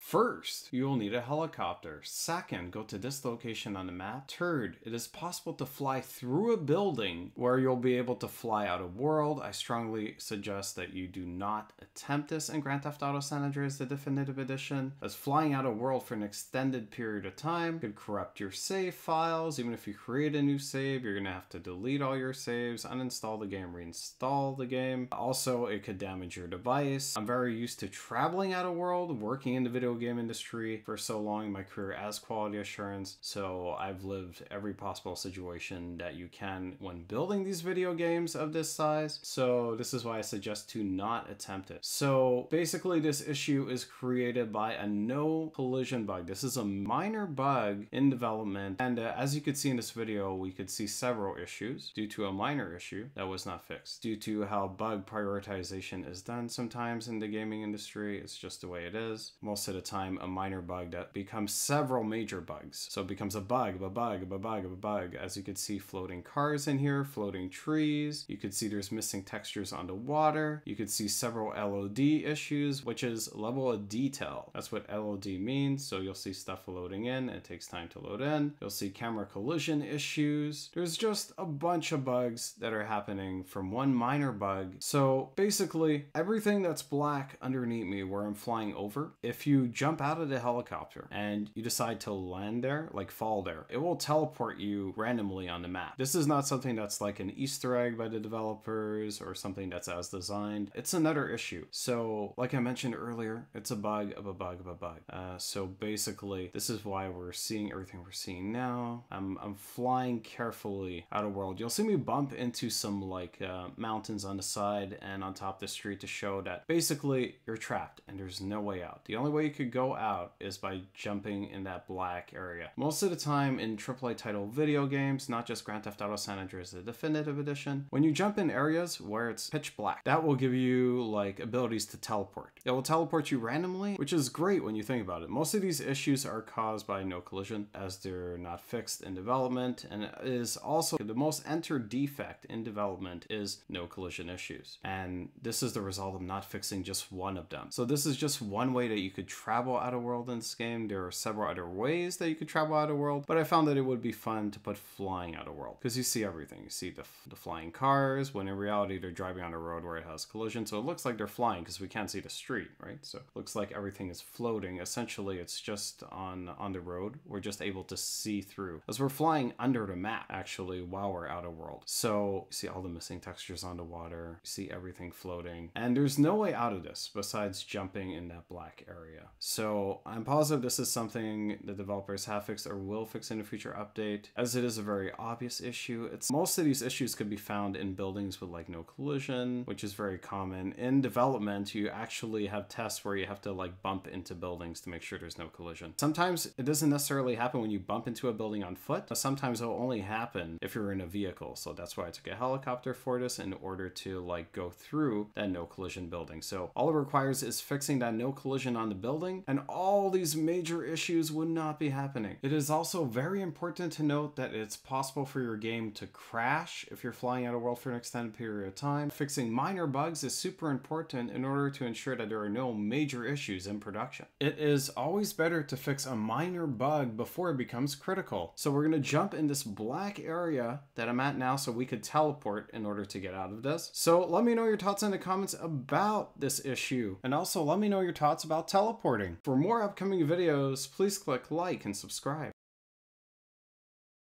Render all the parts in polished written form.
First, you will need a helicopter. Second, go to this location on the map. Third, it is possible to fly through a building where you'll be able to fly out of world. I strongly suggest that you do not attempt this in Grand Theft Auto San Andreas, the definitive edition, as flying out of world for an extended period of time could corrupt your save files. Even if you create a new save, you're gonna have to delete all your saves, uninstall the game, reinstall the game. Also, it could damage your device. I'm very used to traveling out of world, working in the video game industry for so long in my career as quality assurance, so I've lived every possible situation that you can when building these video games of this size, so this is why I suggest to not attempt it. So basically this issue is created by a no collision bug. This is a minor bug in development, and as you could see in this video, we could see several issues due to a minor issue that was not fixed. Due to how bug prioritization is done sometimes in the gaming industry, it's just the way it is. Most of the time, a minor bug that becomes several major bugs. So it becomes a bug, a bug, a bug, a bug. As you could see, floating cars in here, floating trees. You could see there's missing textures on the water. You could see several LOD issues, which is level of detail. That's what LOD means. So you'll see stuff loading in. It takes time to load in. You'll see camera collision issues. There's just a bunch of bugs that are happening from one minor bug. So basically, everything that's black underneath me where I'm flying over, if you jump out of the helicopter and you decide to land there, like fall there, it will teleport you randomly on the map. This is not something that's like an Easter egg by the developers or something that's as designed. It's another issue. So like I mentioned earlier, it's a bug of a bug of a bug. So basically, this is why we're seeing everything we're seeing now. I'm flying carefully out of world. You'll see me bump into some like mountains on the side and on top of the street to show that basically you're trapped and there's no way out. The only way you could go out is by jumping in that black area. Most of the time in AAA title video games, not just Grand Theft Auto San Andreas, the definitive edition, when you jump in areas where it's pitch black, that will give you like abilities to teleport. It will teleport you randomly, which is great when you think about it. Most of these issues are caused by no collision as they're not fixed in development, and it is also the most entered defect in development is no collision issues. And this is the result of not fixing just one of them. So this is just one way that you could travel out of world in this game. There are several other ways that you could travel out of world, but I found that it would be fun to put flying out of world because you see everything. You see the flying cars, when in reality they're driving on a road where it has collision, so it looks like they're flying because we can't see the street, right? So it looks like everything is floating. Essentially, it's just on the road. We're just able to see through as we're flying under the map actually while we're out of world. So you see all the missing textures on the water, you see everything floating, and there's no way out of this besides jumping in that black area. So I'm positive this is something the developers have fixed or will fix in a future update, as it is a very obvious issue. Most of these issues could be found in buildings with like no collision, which is very common. In development, you actually have tests where you have to like bump into buildings to make sure there's no collision. Sometimes it doesn't necessarily happen when you bump into a building on foot. Sometimes it'll only happen if you're in a vehicle. So that's why I took a helicopter for this in order to like go through that no collision building. So all it requires is fixing that no collision on the building, and all these major issues would not be happening. It is also very important to note that it's possible for your game to crash if you're flying out of world for an extended period of time. Fixing minor bugs is super important in order to ensure that there are no major issues in production. It is always better to fix a minor bug before it becomes critical. So we're going to jump in this black area that I'm at now so we could teleport in order to get out of this. So let me know your thoughts in the comments about this issue, and also let me know your thoughts about teleporting. For more upcoming videos, please click like and subscribe.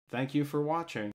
Thank you for watching.